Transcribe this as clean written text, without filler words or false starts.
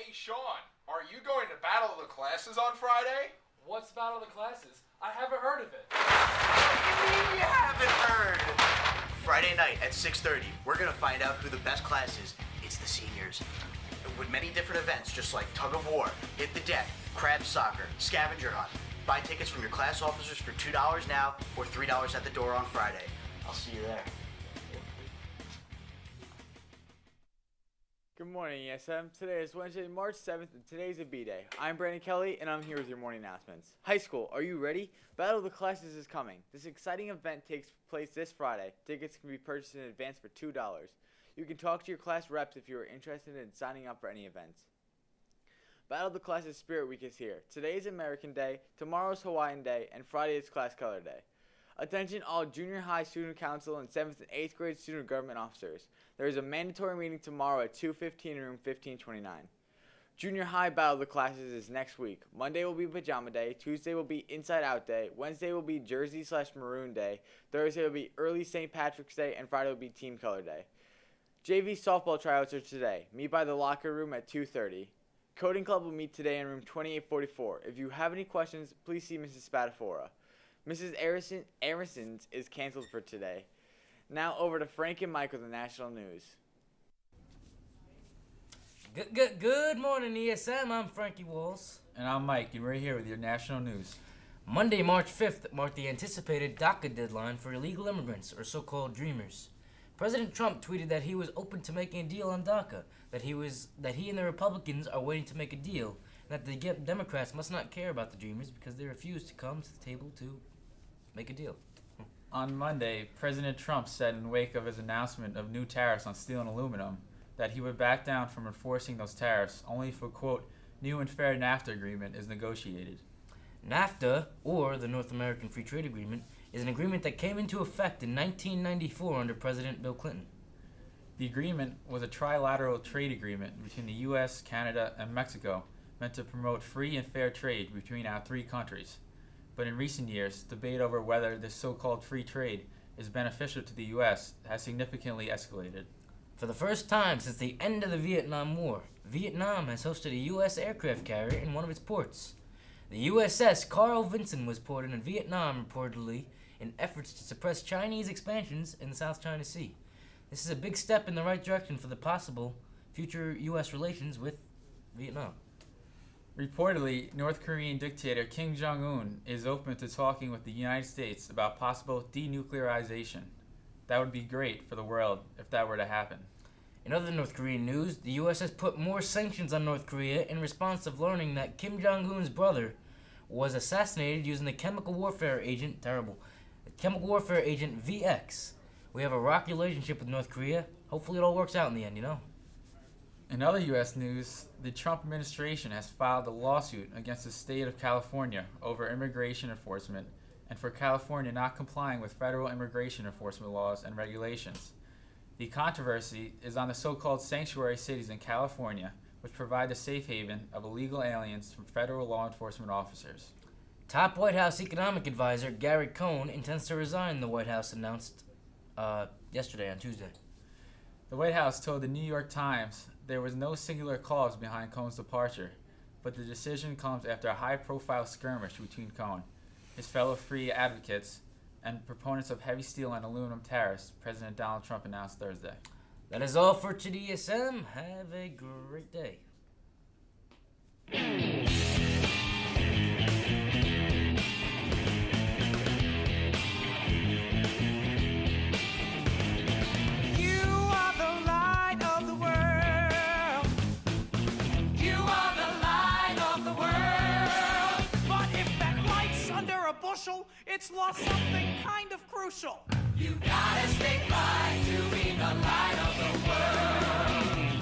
Hey, Sean, are you going to Battle of the Classes on Friday? What's Battle of the Classes? I haven't heard of it. You haven't heard. Friday night at 6:30, we're going to find out who the best class is. It's the seniors. With many different events, just like tug of war, hit the deck, crab soccer, scavenger hunt. Buy tickets from your class officers for $2 now or $3 at the door on Friday. I'll see you there. Good morning, ESM. Today is Wednesday, March 7th, and today's a B-Day. I'm Brandon Kelly, and I'm here with your morning announcements. High school, are you ready? Battle of the Classes is coming. This exciting event takes place this Friday. Tickets can be purchased in advance for $2. You can talk to your class reps if you are interested in signing up for any events. Battle of the Classes Spirit Week is here. Today is American Day, tomorrow is Hawaiian Day, and Friday is Class Color Day. Attention all junior high student council and 7th and 8th grade student government officers. There is a mandatory meeting tomorrow at 2:15 in room 1529. Junior high Battle of the Classes is next week. Monday will be Pajama Day, Tuesday will be Inside Out Day, Wednesday will be Jersey/Maroon Day, Thursday will be Early St. Patrick's Day, and Friday will be Team Color Day. JV softball tryouts are today. Meet by the locker room at 2:30. Coding Club will meet today in room 2844. If you have any questions, please see Mrs. Spatafora. Mrs. Arison's is canceled for today. Now over to Frank and Mike with the national news. Good morning, ESM. I'm Frankie Walls. And I'm Mike, and we're here with your national news. Monday, March 5th, marked the anticipated DACA deadline for illegal immigrants, or so-called Dreamers. President Trump tweeted that he was open to making a deal on DACA, that he and the Republicans are waiting to make a deal, and that the Democrats must not care about the Dreamers because they refuse to come to the table to make a deal. On Monday, President Trump said in the wake of his announcement of new tariffs on steel and aluminum that he would back down from enforcing those tariffs only if a, quote, new and fair NAFTA agreement is negotiated. NAFTA, or the North American Free Trade Agreement, is an agreement that came into effect in 1994 under President Bill Clinton. The agreement was a trilateral trade agreement between the U.S., Canada, and Mexico meant to promote free and fair trade between our three countries. But in recent years, debate over whether this so-called free trade is beneficial to the U.S. has significantly escalated. For the first time since the end of the Vietnam War, Vietnam has hosted a U.S. aircraft carrier in one of its ports. The USS Carl Vinson was ported in Vietnam, reportedly, in efforts to suppress Chinese expansions in the South China Sea. This is a big step in the right direction for the possible future U.S. relations with Vietnam. Reportedly, North Korean dictator Kim Jong-un is open to talking with the United States about possible denuclearization. That would be great for the world if that were to happen. In other North Korean news, the U.S. has put more sanctions on North Korea in response to learning that Kim Jong-un's brother was assassinated using the chemical warfare agent VX. We have a rocky relationship with North Korea. Hopefully it all works out in the end, you know. In other U.S. news, the Trump administration has filed a lawsuit against the state of California over immigration enforcement and for California not complying with federal immigration enforcement laws and regulations. The controversy is on the so-called sanctuary cities in California, which provide the safe haven of illegal aliens from federal law enforcement officers. Top White House economic advisor Gary Cohn intends to resign, the White House announced yesterday on Tuesday. The White House told the New York Times there was no singular cause behind Cohn's departure, but the decision comes after a high-profile skirmish between Cohn, his fellow free advocates, and proponents of heavy steel and aluminum tariffs President Donald Trump announced Thursday. That is all for today, ESM. Have a great day. It's lost something kind of crucial. You gotta stay by to be the light of the world.